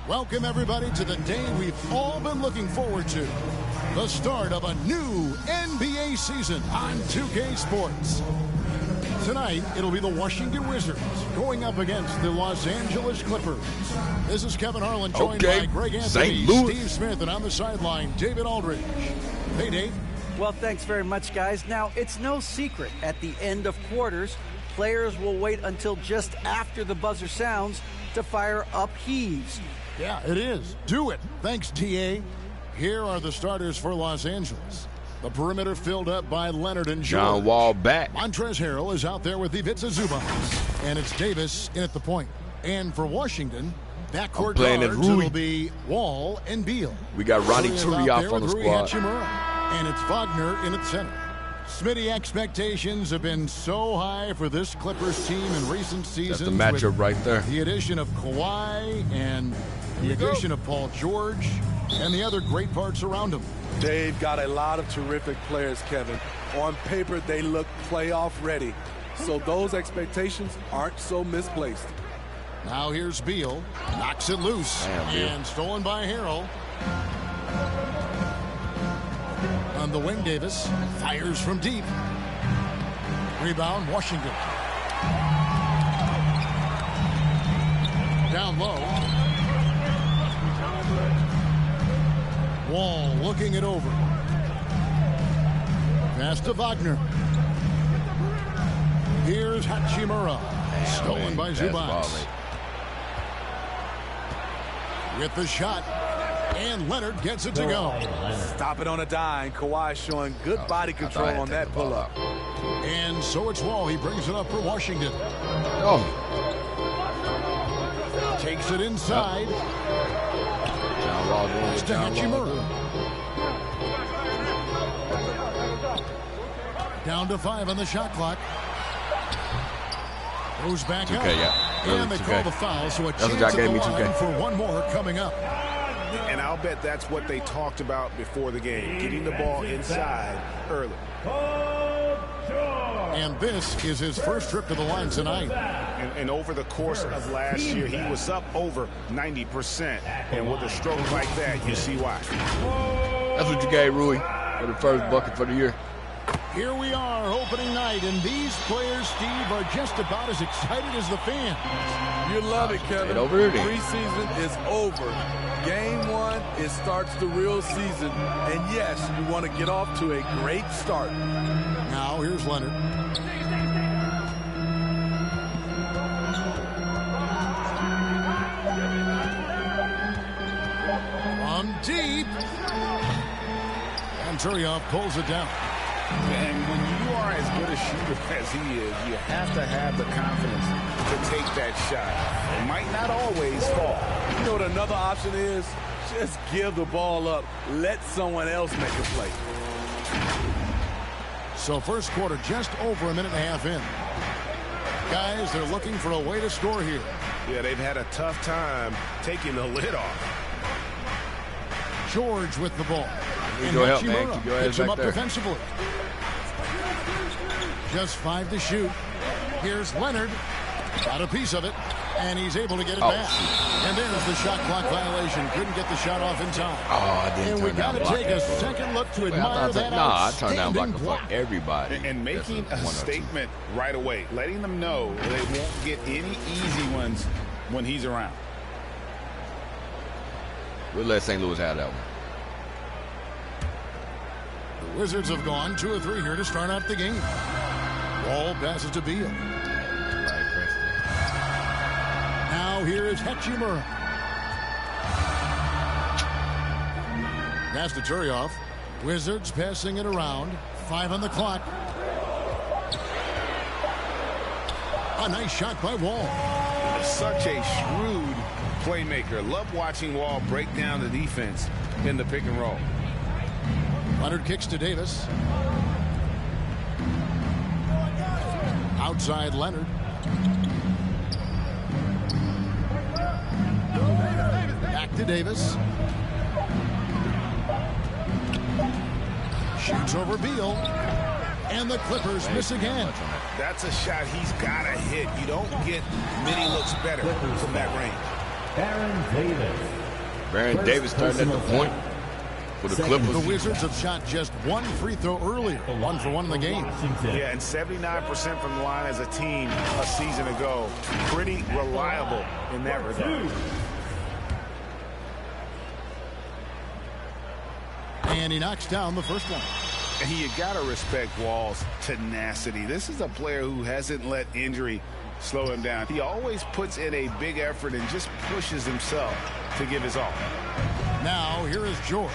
Welcome, everybody, to the day we've all been looking forward to. The start of a new NBA season on 2K Sports. Tonight, it'll be the Washington Wizards going up against the Los Angeles Clippers. This is Kevin Harlan, joined by Greg Anthony, Steve Smith, and on the sideline, David Aldridge. Hey, Dave. Well, thanks very much, guys. Now, it's no secret at the end of quarters, players will wait until just after the buzzer sounds to fire up heaves. Yeah, it is. Do it. Thanks, TA. Here are the starters for Los Angeles. The perimeter filled up by Leonard and George. John Wall back. Montrezl Harrell is out there with Ivica Zubac. And it's Davis in at the point. And for Washington, backcourt guards will be Wall and Beal. We got Ronnie Turiaf on the squad. And it's Wagner in at center. Smitty, expectations have been so high for this Clippers team in recent seasons. That's the matchup right there. The addition of Kawhi and the addition of Paul George and the other great parts around him. They've got a lot of terrific players, Kevin. On paper, they look playoff ready. So those expectations aren't so misplaced. Now here's Beal. Knocks it loose. And stolen by Harrell. On the wing, Davis fires from deep. Rebound, Washington. Down low. Wall looking it over. Pass to Wagner. Here's Hachimura. Stolen by Zubac. With the shot. And Leonard gets it to go. Stop it on a dime. Kawhi showing good body control on that pull-up. And so it's Wall. He brings it up for Washington. Takes it inside. It's to Hachimura. Down to 5 on the shot clock. Goes back up. And they call the foul, so a chance at the line for one more coming up. And I'll bet that's what they talked about before the game, getting the ball inside early. And this is his first trip to the line tonight. And over the course of last year, he was up over 90%. And with a stroke like that, you see why. That's what you gave Rui for the first bucket for the year. Here we are, opening night, and these players, Steve, are just about as excited as the fans. You love it, Kevin. Preseason is over. Game 1, it starts the real season. And yes, you want to get off to a great start. Now, here's Leonard. On deep. And Turiaf pulls it down. And when you are as good a shooter as he is, you have to have the confidence to take that shot. It might not always fall. You know what another option is? Just give the ball up. Let someone else make a play. So first quarter just over a minute and a half in. Guys, they're looking for a way to score here. Yeah, they've had a tough time taking the lid off. George with the ball. And go help, man. Keep your ass picks him back up there. Defensively. Just 5 to shoot. Here's Leonard. Got a piece of it. And he's able to get it back. And there's the shot clock violation. Couldn't get the shot off in time. I didn't and we got to take a second look to admire that I turned down block block. for everybody. And making a statement right away. Letting them know they won't get any easy ones when he's around. We'll let St. Louis have that one. The Wizards have gone 2 or 3 here to start out the game. Wall passes to Beal. Now here is Hachimura. Pass to Turiaf. Wizards passing it around. 5 on the clock. A nice shot by Wall. Such a shrewd playmaker. Love watching Wall break down the defense in the pick and roll. Leonard kicks to Davis. Outside Leonard. Back to Davis. Shoots over Beal. And the Clippers miss again. That's a shot he's got to hit. You don't get many looks better from that range. Baron Davis turned at the point for the Clippers. The Wizards have shot just one free throw earlier, 1 for 1 in the game. Yeah, and 79% from the line as a team a season ago. Pretty reliable in that regard. And he knocks down the first one. And you got to respect Wall's tenacity. This is a player who hasn't let injury slow him down. He always puts in a big effort and just pushes himself to give his all. Now, here is George.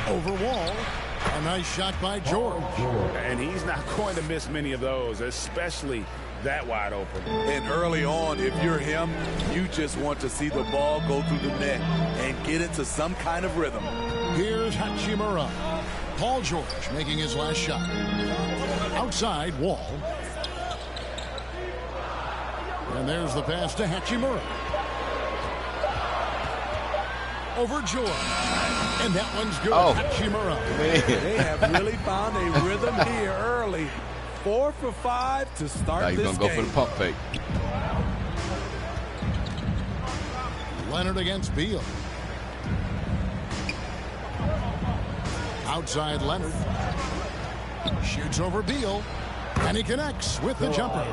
Over Wall. A nice shot by George. And he's not going to miss many of those, especially that wide open. And early on, if you're him, you just want to see the ball go through the net and get into some kind of rhythm. Here's Hachimura. Paul George making his last shot. Outside, Wall. And there's the pass to Hachimura. Over George. And that one's good. Oh, Hachimura. Man. They have really found a rhythm here early. 4 for 5 to start Now he's this going to go game. for the pump fake. Leonard against Beal. Outside Leonard. Shoots over Beal. And he connects with the jumper.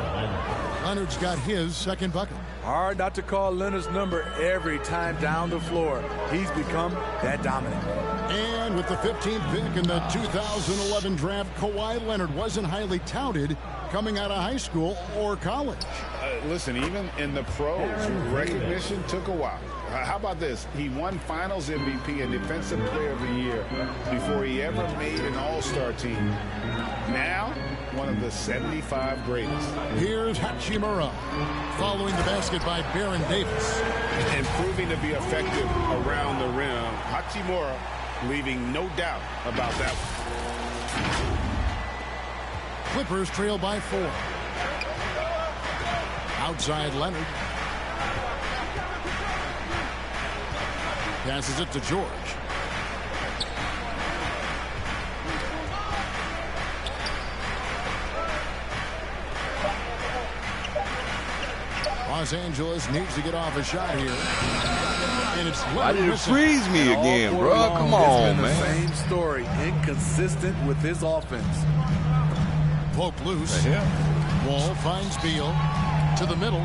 Leonard's got his second bucket. Hard not to call Leonard's number every time down the floor. He's become that dominant. And with the 15th pick in the 2011 draft, Kawhi Leonard wasn't highly touted coming out of high school or college. Listen, even in the pros, recognition took a while. How about this? He won Finals MVP and Defensive Player of the Year before he ever made an All-Star team. Now, one of the 75 greatest. Here's Hachimura following the basket by Baron Davis. And proving to be effective around the rim. Hachimura leaving no doubt about that one. Clippers trail by 4. Outside Leonard. Passes it to George. Los Angeles needs to get off a shot here. And it's Why did it freeze me again, bro? Come on, man. Same story. Inconsistent with his offense. Poke loose. Wall finds Beal to the middle.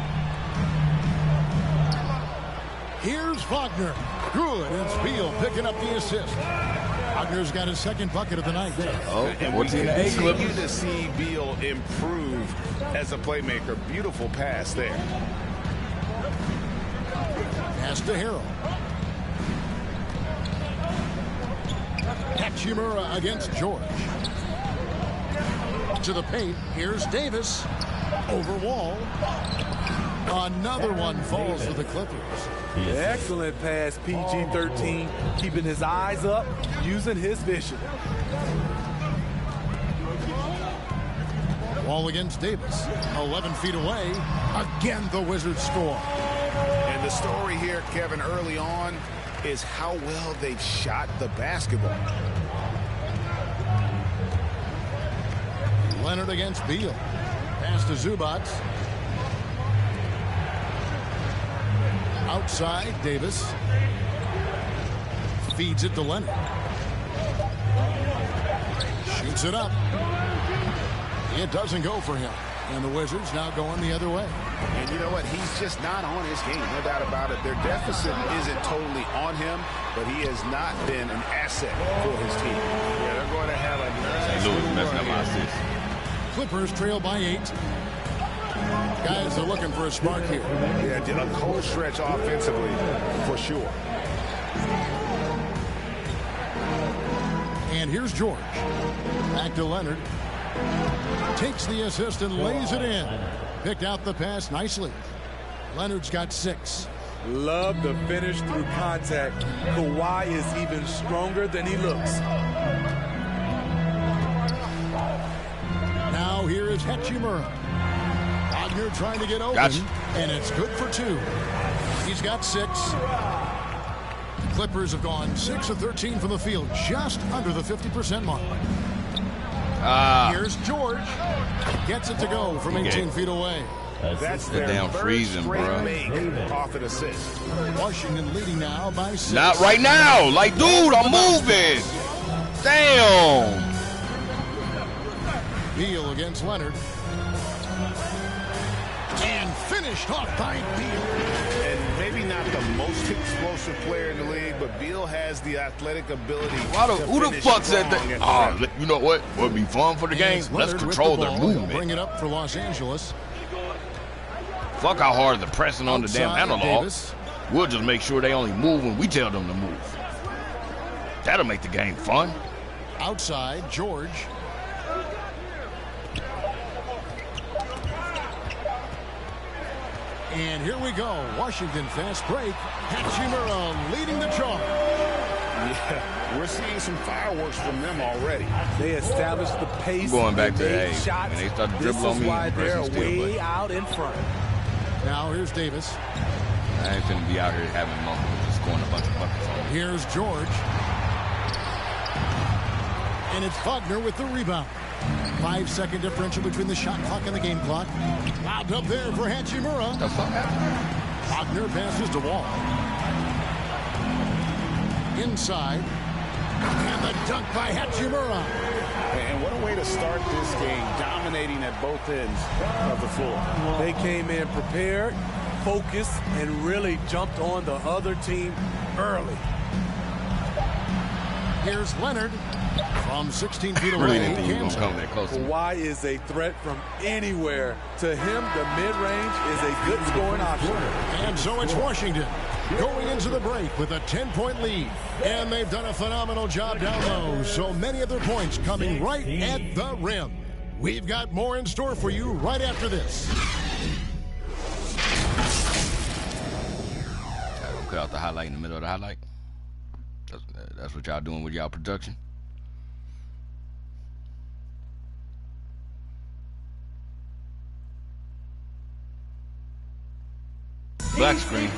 Here's Wagner. Good. It's Beal picking up the assist. Wagner's got his second bucket of the night. Oh, and we continue to see Beal improve as a playmaker. Beautiful pass there. Pass to Harrell. Hachimura against George. To the paint. Here's Davis. Over Wall. Another one falls for the Clippers. Excellent pass, PG-13. Keeping his eyes up, using his vision. Wall against Davis. 11 feet away. Again, the Wizards score. And the story here, Kevin, early on is how well they've shot the basketball. Leonard against Beal. Pass to Zubac. Outside, Davis. Feeds it to Leonard. Shoots it up. It doesn't go for him. And the Wizards now going the other way. And you know what? He's just not on his game. No doubt about it. Their deficit isn't totally on him, but he has not been an asset for his team. Yeah, they're going to have a nice Louis messing up my assist. Clippers trail by 8. Guys are looking for a spark here. Yeah, did a cold stretch offensively for sure. And here's George. Back to Leonard. Takes the assist and lays it in. Picked out the pass nicely. Leonard's got 6. Love the finish through contact. Kawhi is even stronger than he looks. Now here is Hachimura. Wagner trying to get open. Gotcha. And it's good for 2. He's got 6. The Clippers have gone 6 of 13 from the field, just under the 50% mark. Here's George. Gets it to go from 18 feet away. That's their damn freezing, bro. make off an assist. Washington leading now by 6. Not right now. Like, dude, I'm moving. Damn. Beal against Leonard. And finished off by Beal. And maybe not the most explosive player in the league, but Beal has the athletic ability. Who the fuck said that? Oh, you know what? Would be fun for the game. Let's control their movement. Bring it up for Los Angeles. Fuck how hard they're pressing on the damn analog. Davis. We'll just make sure they only move when we tell them to move. That'll make the game fun. Outside, George. And here we go. Washington fast break. Hachimura leading the charge. Yeah, we're seeing some fireworks from them already. They established the pace. Going back to the shots. When they start to dribble on me, why they're way out in front. Now here's Davis. I ain't finna be out here having moments just scoring a bunch of buckets on me. Here's George. And it's Wagner with the rebound. 5-second differential between the shot clock and the game clock. Lobbed up there for Hachimura. The fuck happened? Wagner passes to Wall. Inside. And the dunk by Hachimura. And what a way to start this game, dominating at both ends of the floor. They came in prepared, focused, and really jumped on the other team early. Here's Leonard from 16 feet away. Really didn't think he was going to come that close. Kawhi is a threat from anywhere. To him, the mid-range is a good scoring option. And so it's Washington going into the break with a 10-point lead. And they've done a phenomenal job down low. So many of their points coming right at the rim. We've got more in store for you right after this. I'll cut out the highlight in the middle of the highlight. That's what y'all doing with y'all production. Black screen.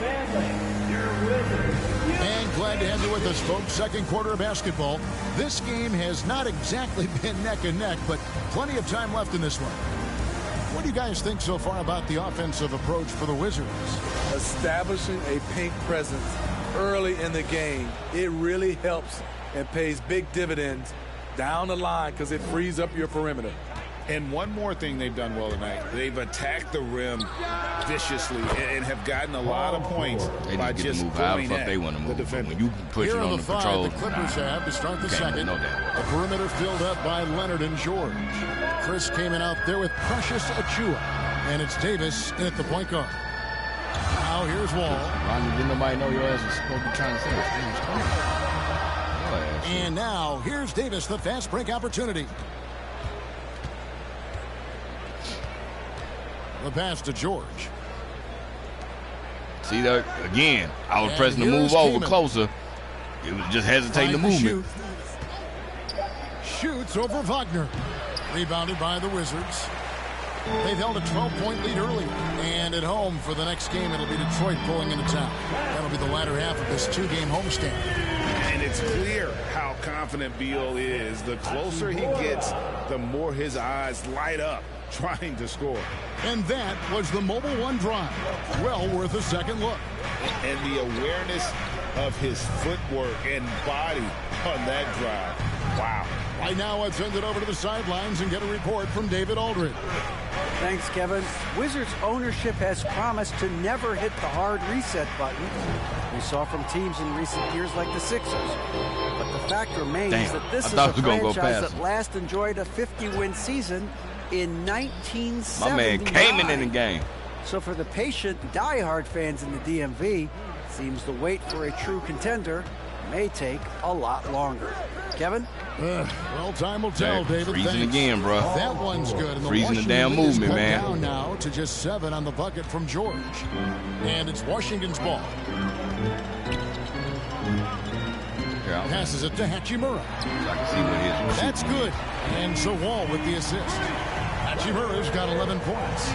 And glad to have you with us, folks. Second quarter of basketball. This game has not exactly been neck and neck, but plenty of time left in this one. What do you guys think so far about the offensive approach for the Wizards? Establishing a paint presence early in the game, it really helps and pays big dividends down the line because it frees up your perimeter. And one more thing they've done well tonight, they've attacked the rim viciously and have gotten a lot of points by just going at they want to move. the defender. When you push Here it are on the the five control, the Clippers have to start the second. know that. The perimeter filled up by Leonard and George. Chris came in out there with Precious Achua. And it's Davis in at the point guard. Now here's Wall. Ronnie, didn't nobody know your ass was supposed to be trying to say this. And now here's Davis, the fast break opportunity. The pass to George. See that again? I was And pressing to move here's over Kaman. closer. It was just hesitating the movement. Shoots over Wagner. Rebounded by the Wizards. They've held a 12-point lead early. And at home for the next game, it'll be Detroit pulling into town. That'll be the latter half of this two-game homestand. And it's clear how confident Beal is. The closer he gets, the more his eyes light up trying to score. And that was the Mobile One drive. Well worth a second look. And the awareness of his footwork and body on that drive. Wow. Right now, let's send it over to the sidelines and get a report from David Aldridge. Thanks, Kevin. Wizards ownership has promised to never hit the hard reset button we saw from teams in recent years like the Sixers. But the fact remains that this is a franchise that last enjoyed a 50-win season in 1979. My man came in the game. So for the patient, diehard fans in the DMV, seems the wait for a true contender may take a lot longer. Kevin? Well, time will tell, David. Freezing Thanks. again, bro. That one's good. And Freezing the damn Washington movement, is cut man. Down now to just 7 on the bucket from George. And it's Washington's ball. Passes it to Hachimura. So I can see what his That's good. And so Wall with the assist. Hachimura's got 11 points.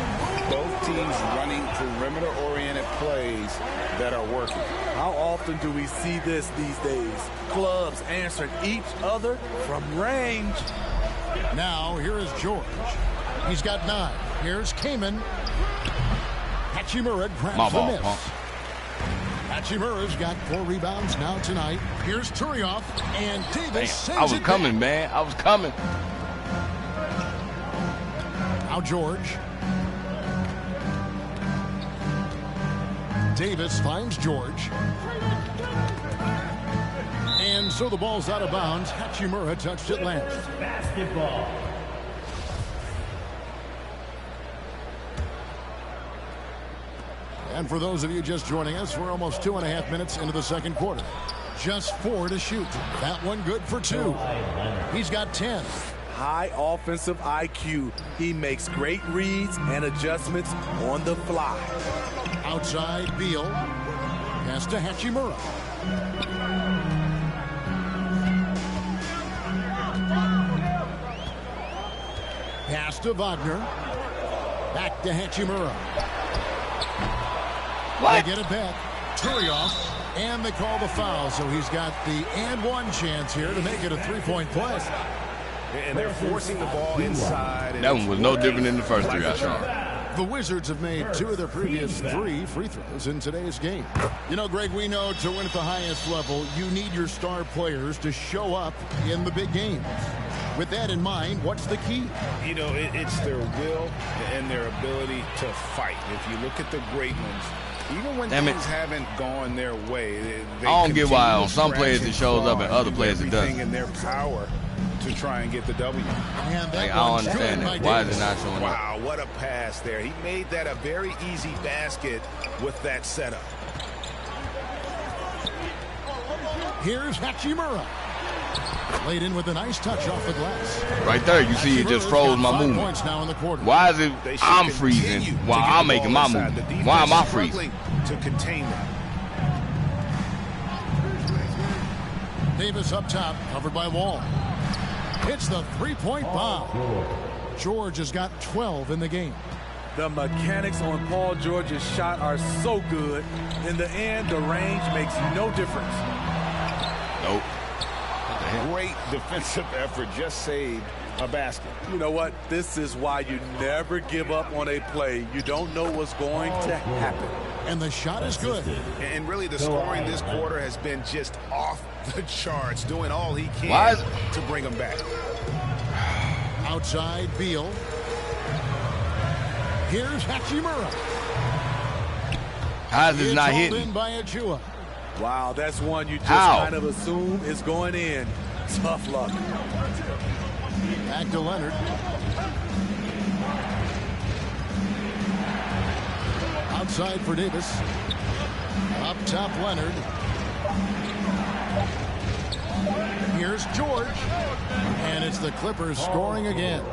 Both teams running perimeter-oriented plays that are working. How often do we see this these days? Clubs answering each other from range. Now, here is George. He's got 9. Here's Kaman. Hachimura grabs the miss. Hachimura's got 4 rebounds now tonight. Here's Turioff, and Davis sends it. I was coming, man. I was coming. Now George. Davis finds George. And so the ball's out of bounds. Hachimura touched it last. Basketball. And for those of you just joining us, we're almost 2.5 minutes into the second quarter. Just 4 to shoot. That one good for 2. He's got 10. High offensive IQ. He makes great reads and adjustments on the fly. Outside, Beal. Pass to Hachimura. Pass to Wagner. Back to Hachimura. What? They get it back. Turioff. And they call the foul, so he's got the and one chance here to make it a 3-point play. And they're forcing the ball inside. That one was no different than the first 3 I shot. The Wizards have made 2 of their previous 3 free throws in today's game. You know, Greg, we know to win at the highest level, you need your star players to show up in the big games. With that in mind, what's the key? You know, it's their will and their ability to fight. If you look at the great ones, even when things haven't gone their way, they I don't get why on some players it shows up and other players it doesn't. In their power to try and get the W. And I don't understand that. Why is it not showing up? Wow, what a pass there. He made that a very easy basket with that setup. Here's Hachimura. Laid in with a nice touch off the glass. Right there, you see it just froze my movement. Points now in the quarter. Why is it I'm freezing while I'm making my movement? Why am I freezing? To contain them. Davis up top, covered by Wall. Hits the 3-point bomb. George has got 12 in the game. The mechanics on Paul George's shot are so good. In the end, the range makes no difference. Nope. Great defensive effort, just saved a basket. You know what? This is why you never give up on a play. You don't know what's going to happen. And the shot is good. And really the scoring this quarter has been just off the charts, doing all he can to bring them back. Outside, Beal. Here's Hachimura. How is this not hitting? In by Achua. Wow, that's one you just kind of assume is going in. Tough luck. Back to Leonard. Outside for Davis. Up top, Leonard. Here's George. And it's the Clippers scoring again.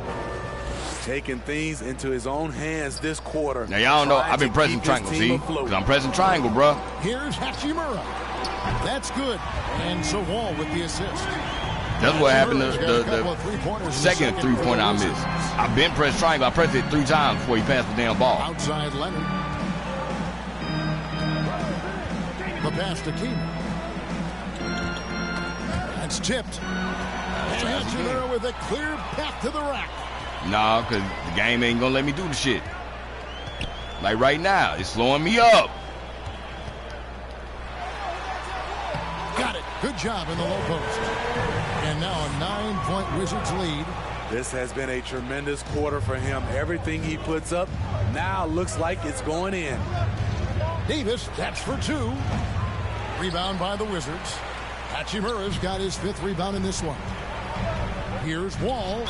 Taking things into his own hands this quarter. Now, y'all don't know, I've been pressing triangle, see? Because I'm pressing triangle, bro. Here's Hachimura. That's good. And so Wall with the assist. That's what happened to the second 3-pointer I missed. I've been pressed triangle. I pressed it 3 times before he passed the damn ball. Outside Leonard. The pass to Keenan. That's tipped. And Hachimura with a clear path to the rack. Nah, because the game ain't going to let me do the shit. Like right now, it's slowing me up. Got it. Good job in the low post. And now a 9-point Wizards lead. This has been a tremendous quarter for him. Everything he puts up now looks like it's going in. Davis, that's for 2. Rebound by the Wizards. Hachimura's got his 5th rebound in this one. Here's Wall.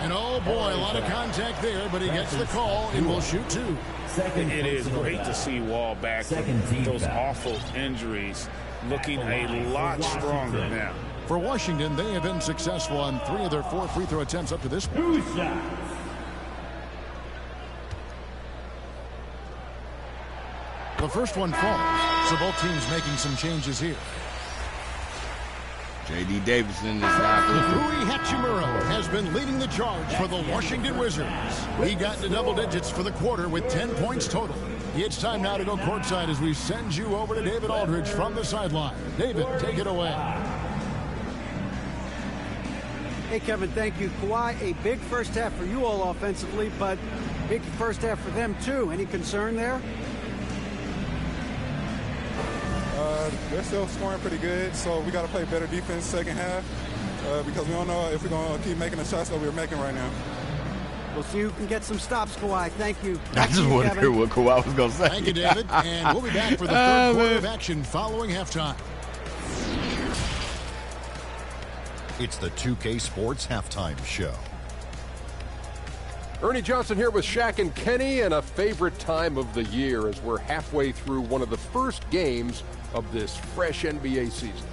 And oh boy, a lot of contact there, but he gets the call and will shoot 2. It is great to see Wall back from those awful injuries, looking a lot stronger now. For Washington, they have been successful on 3 of their 4 free throw attempts up to this point. The first one falls, so both teams making some changes here. J.D. Davidson is not good. Rui Hachimura has been leading the charge for the Washington Wizards. He got into double digits for the quarter with 10 points total. It's time now to go courtside as we send you over to David Aldridge from the sideline. David, take it away. Hey, Kevin, thank you. Kawhi, a big first half for you all offensively, but Big first half for them, too. Any concern there? They're still scoring pretty good, so we got to play better defense second half because we don't know if we're going to keep making the shots that we're making right now. We'll see who can get some stops, Kawhi. Thank you. I just wanted to hear what Kawhi was going to say. Thank you, David. And we'll be back for the third quarter of action following halftime. It's the 2K Sports Halftime Show. Ernie Johnson here with Shaq and Kenny, and a favorite time of the year as we're halfway through one of the first games of this fresh NBA season.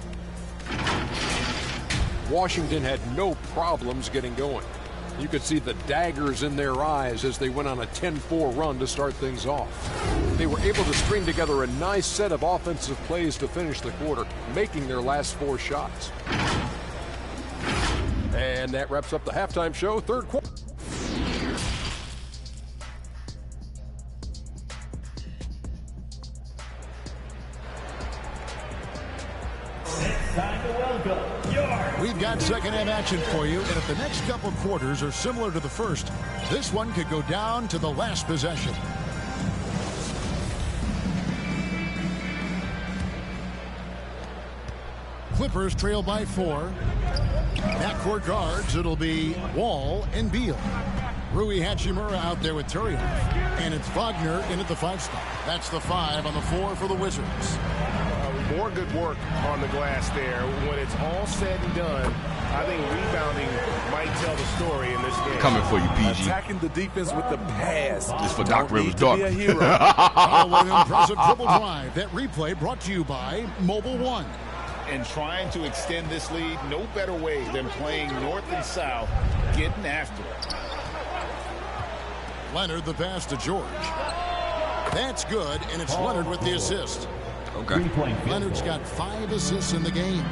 Washington had no problems getting going. You could see the daggers in their eyes as they went on a 10-4 run to start things off. They were able to string together a nice set of offensive plays to finish the quarter, making their last 4 shots. And that wraps up the halftime show, third quarter. We've got second half action for you, and if the next couple quarters are similar to the first, this one could go down to the last possession. Clippers trail by 4. Backcourt guards, it'll be Wall and Beal. Rui Hachimura out there with Turiaf. And it's Wagner in at the 5 spot. That's the 5 on the 4 for the Wizards. More good work on the glass there. When it's all said and done, I think rebounding might tell the story in this game. Coming for you, PG. Attacking the defense with the pass. This for Doc Rivers, Doc. Oh, what an impressive triple drive. That replay brought to you by Mobile One. And trying to extend this lead, no better way than playing north and south, getting after it. Leonard the pass to George. That's good, and it's Leonard with the assist. Okay. Leonard's got 5 assists in the game.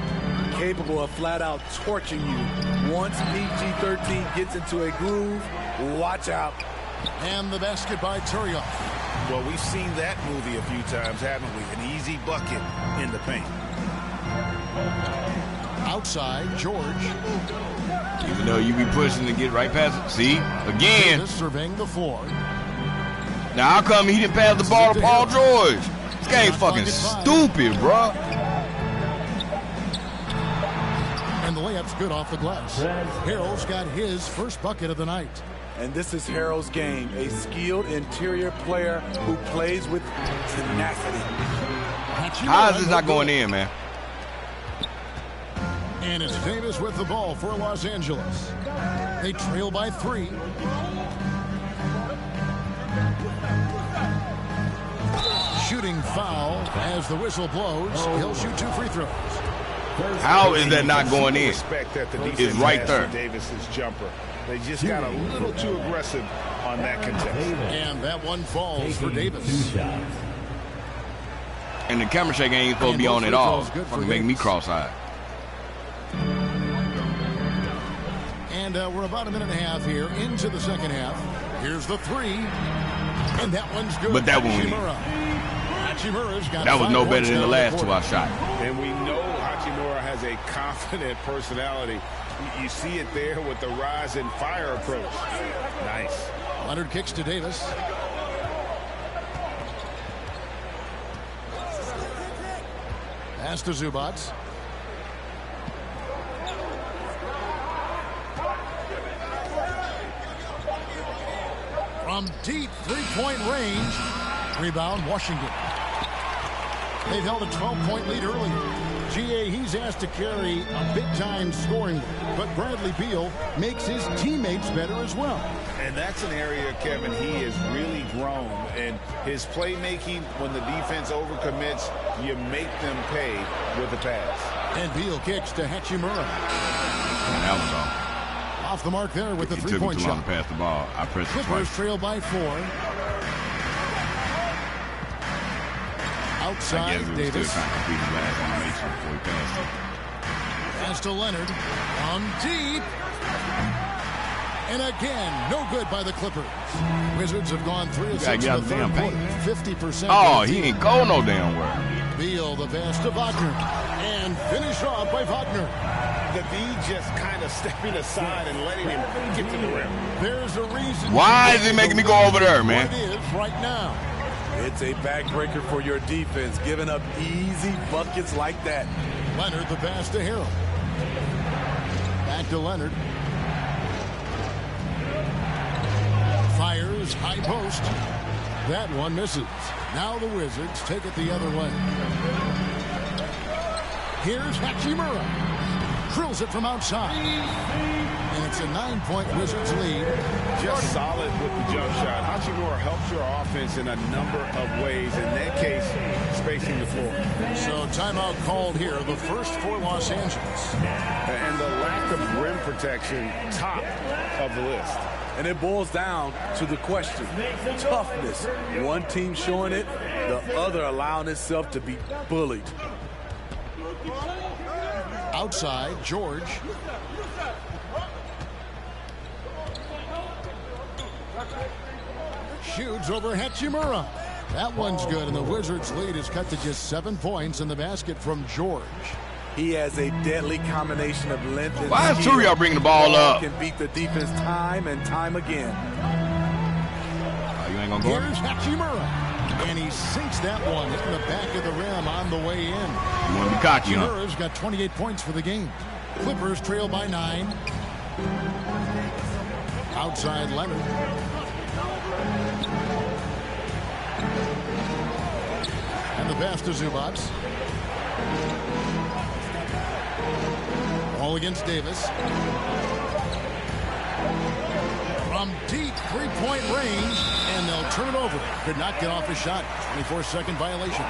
Capable of flat out torching you. Once PG-13 gets into a groove, watch out. And the basket by Turiaf. Well, we've seen that movie a few times, haven't we? An easy bucket in the paint. Outside, George. Even though you be pushing to get right past it. See? Again. Davis surveying the 4. Now, how come he didn't pass the ball to Paul George? This game fucking stupid, bro. And the layup's good off the glass. Harrell's got his first bucket of the night. And this is Harrell's game, a skilled interior player who plays with tenacity. How is this not going in, man? And it's Davis with the ball for Los Angeles. They trail by 3. Shooting foul as the whistle blows. He'll shoot 2 free throws. How is that not going in? Respect that the defense It's right has there. for Davis's jumper. They just got a little too aggressive on that contest. And that one falls for Davis. And the camera shake ain't supposed to be on at all. Fucking make me cross-eyed. And we're about a minute and a half here into the second half. Here's the 3. And that one's good. But that one went in. Hachimura's got that was no better than the last 2 I shot. And we know Hachimura has a confident personality. You see it there with the rise and fire approach. Nice. Leonard kicks to Davis. Pass to Zubac. From deep 3-point range. Rebound, Washington. They've held a 12-point lead earlier. GA, he's asked to carry a big-time scoring, but Bradley Beal makes his teammates better as well. And that's an area, Kevin, he has really grown. And his playmaking, when the defense overcommits, you make them pay with the pass. And Beal kicks to Hachimura. And that was all. Off the mark there with the 3-point shot. It took me too long to pass the ball. I pressed it Clippers twice. trail by 4. Outside, Davis. Still trying to complete his last animation before he passed it. Pass to Leonard. From deep. And again, no good by the Clippers. Wizards have gone 3 of 6 in the third quarter. 50%. Oh, he ain't go no damn where. Beal, the pass to Wagner, and finished off by Wagner. The D just kind of stepping aside and letting him get to the rim. There's a reason. Why is he making me go over there, man? It is right now. It's a backbreaker for your defense, giving up easy buckets like that. Leonard, the pass to Harrell. Back to Leonard. Fires, high post. That one misses. Now the Wizards take it the other way. Here's Hachimura. Drills it from outside. And it's a 9-point Wizards lead. Just solid with the jump shot. Hachimura helps your offense in a number of ways. In that case, spacing the floor. So timeout called here, the first for Los Angeles. And the lack of rim protection, top of the list. And it boils down to the question, toughness. One team showing it, the other allowing itself to be bullied. Outside, George. Shoots over Hachimura. That one's good, and the Wizards' lead is cut to just 7 points in the basket from George. He has a deadly combination of length and why is skill. Turiel bringing the ball up? Can beat the defense time and time again. You ain't gonna go. Here's Hachimura, and he sinks that one in the back of the rim on the way in. You want to be cocky, huh? Hachimura's got 28 points for the game. Clippers trail by 9. Outside Leonard. And the pass to Zubac. All against Davis. From deep three-point range, and they'll turn it over. Could not get off a shot. 24-second violation.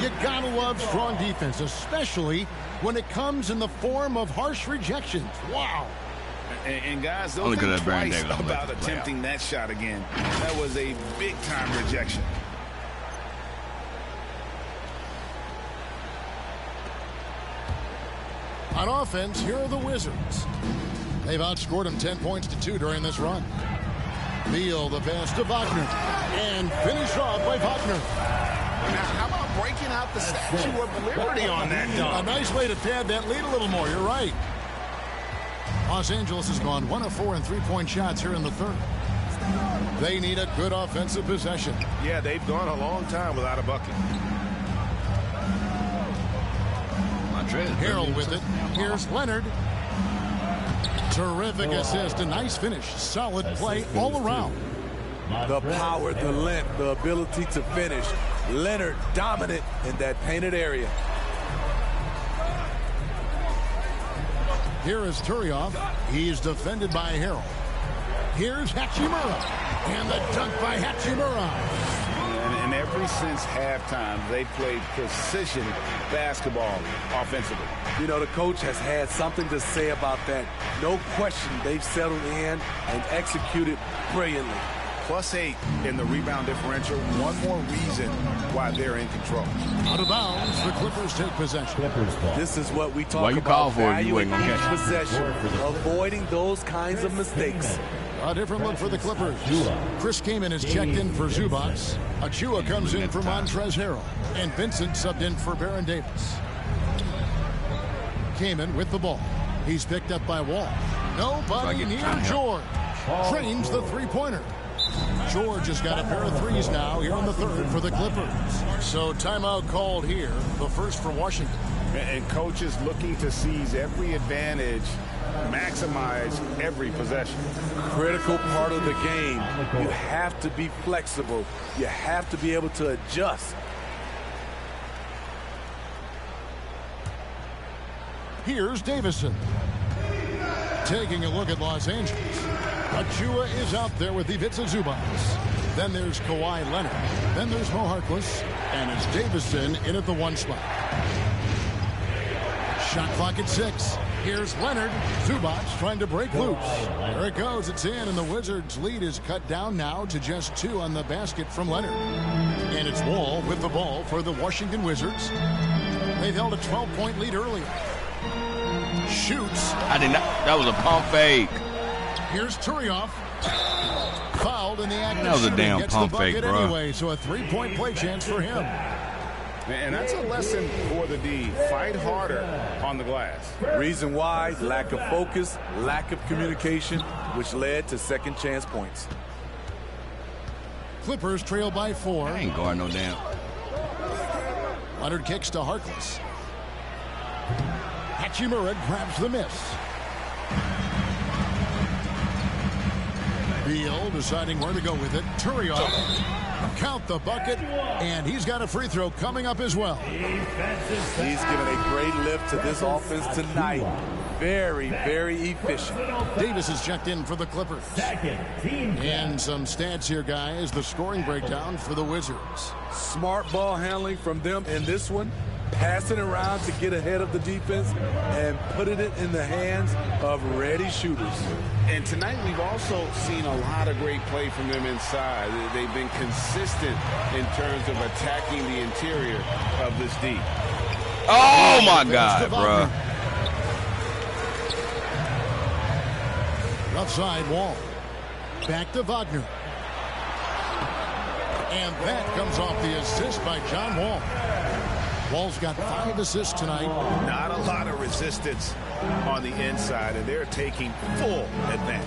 You gotta love strong defense, especially when it comes in the form of harsh rejections. Wow. And guys, don't think twice about attempting that shot again. That was a big-time rejection. On offense, here are the Wizards. They've outscored them 10 points to 2 during this run. Beal, the pass to Wagner, and finished off by Wagner. Now, how about breaking out the Statue of Liberty on that dunk? A nice way to pad that lead a little more. You're right. Los Angeles has gone 1 of 4 in three-point shots here in the third. They need a good offensive possession. Yeah, they've gone a long time without a bucket. Harrell with it. Here's Leonard. Terrific assist. A nice finish. Solid play all around. The power, the length, the ability to finish. Leonard dominant in that painted area. Here is Turiel. He's defended by Harrell. Here's Hachimura. And the dunk by Hachimura. And ever since halftime, they played precision basketball offensively. You know, the coach has had something to say about that. No question, they've settled in and executed brilliantly. +8 in the rebound differential. One more reason why they're in control. Out of bounds, the Clippers take possession. This is what we talk Why you about. call for it? You ain't gonna catch it. Possession, avoiding those kinds of mistakes. A different look for the Clippers. Chris Kaman is checked in for Zubac. Achua comes in for Montrezl Harrell. And Vincent subbed in for Baron Davis. Kaman with the ball. He's picked up by Wall. Nobody near George. Trains the three-pointer. George has got a pair of threes now here in the third for the Clippers. So timeout called here, the first for Washington. And coaches looking to seize every advantage, maximize every possession. Critical part of the game. You have to be flexible. You have to be able to adjust. Here's Davison. Taking a look at Los Angeles. Achua is out there with Ivica Zubac. Then there's Kawhi Leonard. Then there's Mo Harkless. And it's Davison in at the 1 spot. Shot clock at 6. Here's Leonard. Zubac trying to break loose. There it goes. It's in, and the Wizards' lead is cut down now to just 2 on the basket from Leonard. And it's Wall with the ball for the Washington Wizards. They've held a 12-point lead earlier. Shoots. I did not. That was a pump fake. Here's Turiel. Fouled in the act. That was a damn pump fake, bro. Anyway, so a 3-point play chance for him. And that's a lesson for the D. Fight harder on the glass. Reason why, lack of focus, lack of communication, which led to second chance points. Clippers trail by 4. I ain't guarding no damn. Leonard kicks to Harkless. Hachimura grabs the miss. Beal deciding where to go with it. Turiaf. Count the bucket, and he's got a free throw coming up as well. He's given a great lift to this offense tonight. Very, very efficient. Davis is checked in for the Clippers. And some stats here, guys. The scoring breakdown for the Wizards. Smart ball handling from them in this one. Passing around to get ahead of the defense and putting it in the hands of ready shooters. And tonight we've also seen a lot of great play from them inside. They've been consistent in terms of attacking the interior of this D. Oh, my God, bro. Left side wall. Back to Wagner. And that comes off the assist by John Wall. Wall's got 5 assists tonight. Not a lot of resistance on the inside, and they're taking full advantage.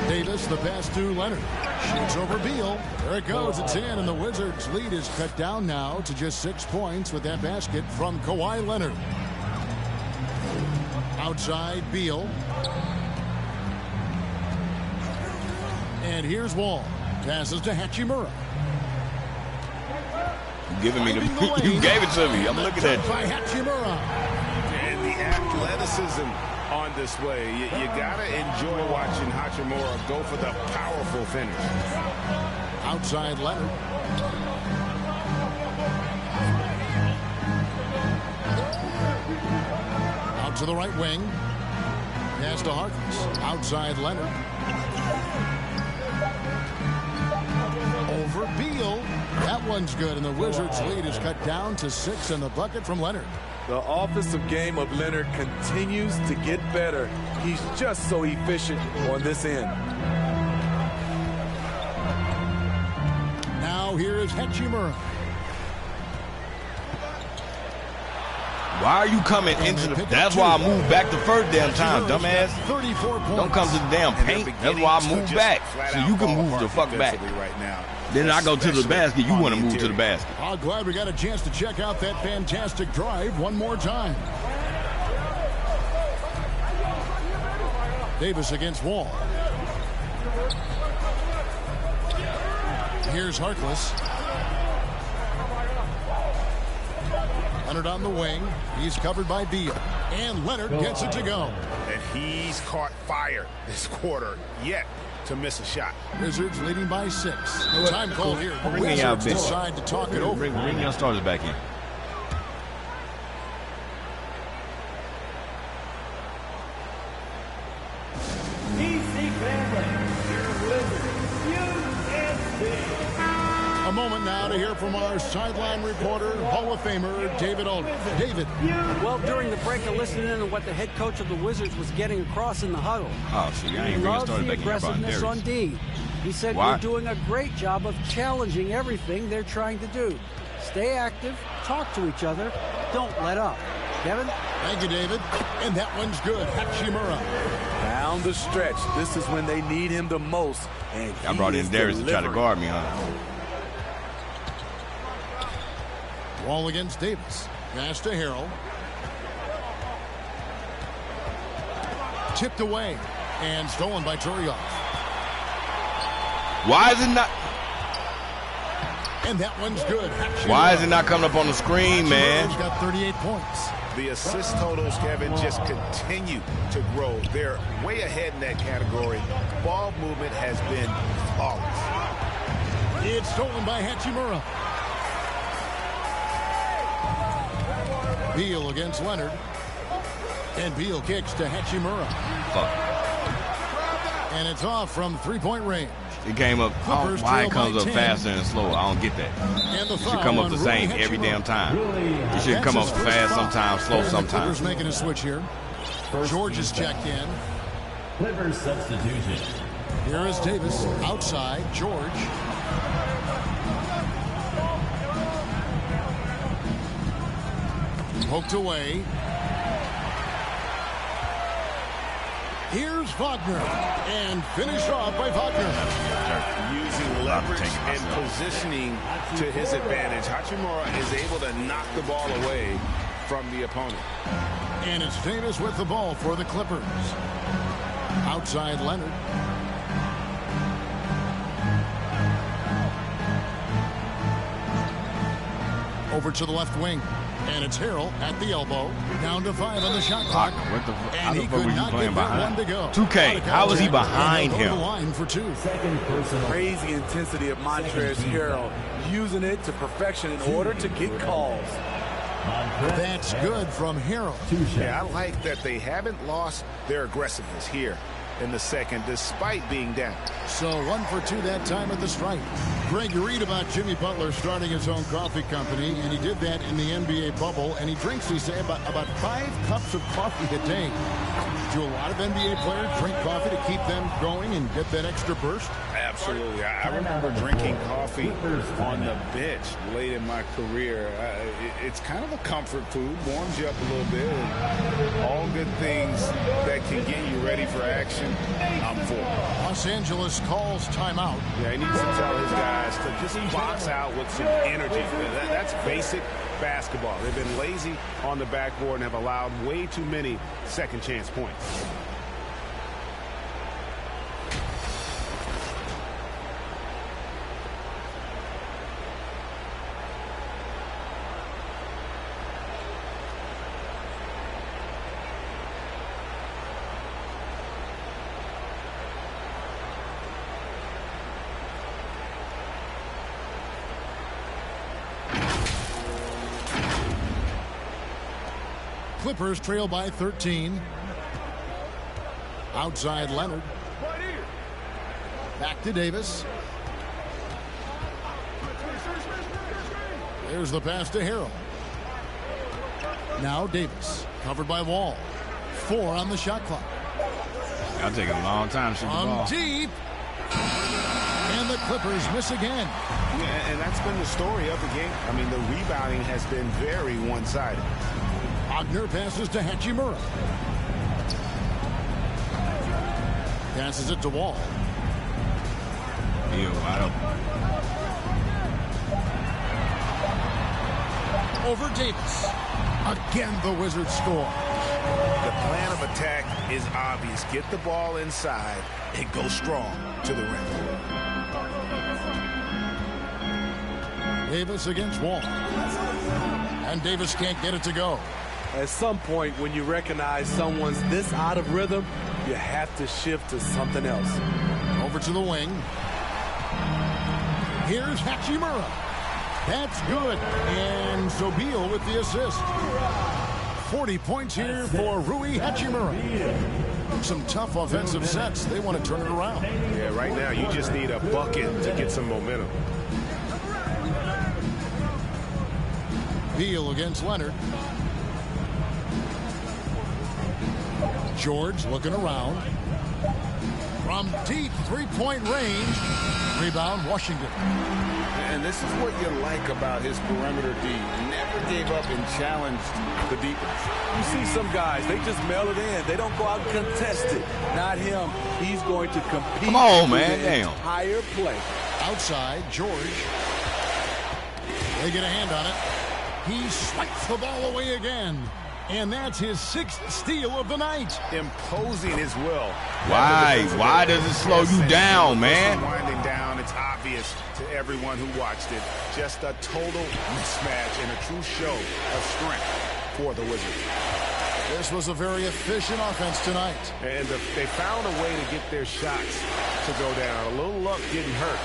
Davis, the pass to Leonard. Shoots over Beal. There it goes. It's in, and the Wizards' lead is cut down now to just 6 points with that basket from Kawhi Leonard. Outside, Beal. And here's Wall. Passes to Hachimura. Giving me the you gave it to me. I'm looking at you. By Hachimura. And the athleticism on display. You gotta enjoy watching Hachimura go for the powerful finish. Outside Leonard. Out to the right wing. Pass to Harkless. Outside Leonard. Over Beal. That one's good, and the Wizards' lead is cut down to 6 in the bucket from Leonard. The offensive game of Leonard continues to get better. He's just so efficient on this end. Now here is Hachimura. Why are you coming into the... That's why I moved back the first damn time, dumbass. 34 points. Don't come to the damn paint. That's why I moved back. So you can move the fuck back. Right now. Then I go to the basket. You want to move to the basket. I'm glad we got a chance to check out that fantastic drive one more time. Davis against Wall. Here's Harkless. Leonard on the wing. He's covered by Beal. And Leonard gets it to go. And he's caught fire this quarter yet to miss a shot. Wizards leading by 6. Time call here. The Bring out Wizards decide to talk it over. Bring your starters back in. A moment now to hear from our sideline reporter, Hall of Famer David Aldridge. David. Well, during the break, I listened in to what the head coach of the Wizards was getting across in the huddle. Oh, so you ain't He bringing loves starters the back in. aggressiveness on D. He said we're doing a great job of challenging everything they're trying to do. Stay active, talk to each other, don't let up. Kevin? Thank you, David. And that one's good. Hachimura. Down the stretch. This is when they need him the most. And I brought in Darius to try to guard me, huh? Wall against Davis. Pass to Harrell. Tipped away. And stolen by Turiaf. Why is it not? And that one's good. Why is it not coming up on the screen, man? He's got 38 points. The assist totals, Kevin, just continue to grow. They're way ahead in that category. Ball movement has been flawless. It's stolen by Hachimura. Beal against Leonard. And Beal kicks to Hachimura. And it's off from three-point range. It came up. Why it comes up faster and slower? I don't get that. It should come up the same every damn time. It should come up fast sometimes, slow sometimes. Clippers making a switch here. George is checked in. Clippers substitution. Here is Davis outside. George. Poked away. Here's Wagner. And finished off by Wagner. Using leverage and positioning to his advantage. Hachimura is able to knock the ball away from the opponent. And it's Davis with the ball for the Clippers. Outside Leonard. Over to the left wing. And it's Harrell at the elbow. Down to 5 on the shot clock. And he could not get that one to go. 2K, how was he behind him? Line for 2. Crazy intensity of Montrezl Harrell, using it to perfection in order to get calls. That's good from Harrell. Yeah, I like that they haven't lost their aggressiveness here in the second, despite being down. So 1 for 2 that time at the stripe. Greg, you read about Jimmy Butler starting his own coffee company, and he did that in the NBA bubble, and he drinks, he said, about 5 cups of coffee a day. Do a lot of NBA players drink coffee to keep them going and get that extra burst? Absolutely. I remember drinking coffee on the bench late in my career. It's kind of a comfort food, warms you up a little bit, and all good things that can get you ready for action, I'm for. Los Angeles calls timeout. Yeah, he needs to tell his guys to just box out with some energy. That's basic basketball. They've been lazy on the backboard and have allowed way too many second chance points. Clippers trail by 13. Outside Leonard. Back to Davis. There's the pass to Harrell. Now Davis. Covered by Wall. 4 on the shot clock. That'll take a long time to shoot the ball. Deep. And the Clippers miss again. Yeah, and that's been the story of the game. I mean, the rebounding has been very one-sided. Wagner passes to Hachimura. Passes it to Wall. Wide open. Over Davis. Again, the Wizards score. The plan of attack is obvious. Get the ball inside and go strong to the rim. Davis against Wall. And Davis can't get it to go. At some point, when you recognize someone's this out of rhythm, you have to shift to something else. Over to the wing. Here's Hachimura. That's good. And Sobeel with the assist. 40 points here for Rui Hachimura. Some tough offensive sets. They want to turn it around. Yeah, right now you just need a bucket to get some momentum. Beal against Leonard. George looking around. From deep three-point range. Rebound, Washington. And this is what you like about his perimeter D. Never gave up and challenged the defense. You see some guys, they just mail it in. They don't go out and contest it. Not him. He's going to compete. Come on, man. Damn. Entire play. Outside, George. They get a hand on it. He swipes the ball away again. And that's his 6th steal of the night. Imposing his will. Why? Why does it slow you down, man? Winding down, it's obvious to everyone who watched it. Just a total mismatch and a true show of strength for the Wizards. This was a very efficient offense tonight. And they found a way to get their shots to go down. A little luck didn't hurt.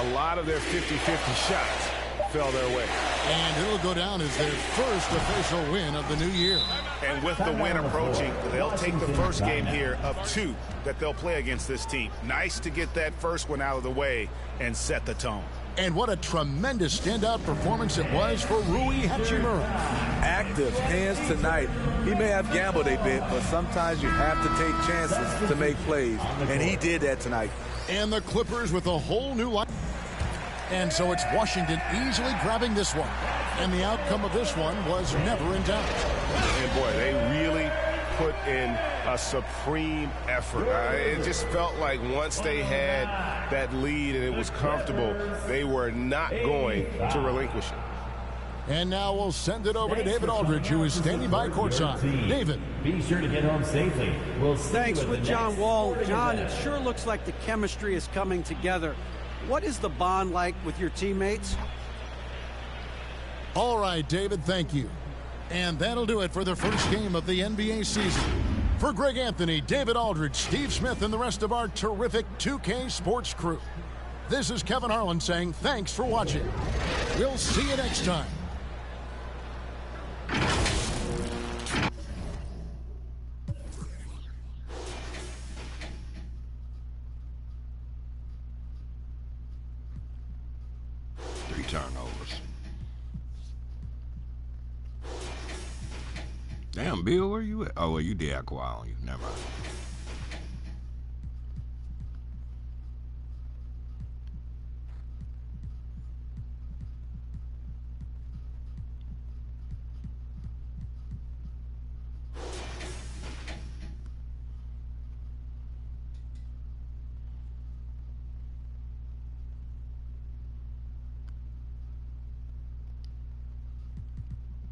A lot of their 50-50 shots fell their way. And it'll go down as their first official win of the new year. And with the win approaching, they'll take the first game here of 2 that they'll play against this team. Nice to get that first one out of the way and set the tone. And what a tremendous standout performance it was for Rui Hachimura. Active hands tonight. He may have gambled a bit, but sometimes you have to take chances to make plays. And he did that tonight. And the Clippers with a whole new line. And so it's Washington easily grabbing this one. And the outcome of this one was never in doubt. And boy, they really put in a supreme effort. It just felt like once they had that lead and it was comfortable, they were not going to relinquish it. And now we'll send it over to David Aldridge, who is standing by courtside. David. Be sure to get home safely. We'll Thanks with John Wall. John, it sure looks like the chemistry is coming together. What is the bond like with your teammates? All right, David, thank you. And that'll do it for the first game of the NBA season. For Greg Anthony, David Aldridge, Steve Smith, and the rest of our terrific 2K Sports crew, this is Kevin Harlan saying thanks for watching. We'll see you next time. Turnovers. Damn, Bill, where you at? Oh, well, you did have Kawhi on you. Never mind.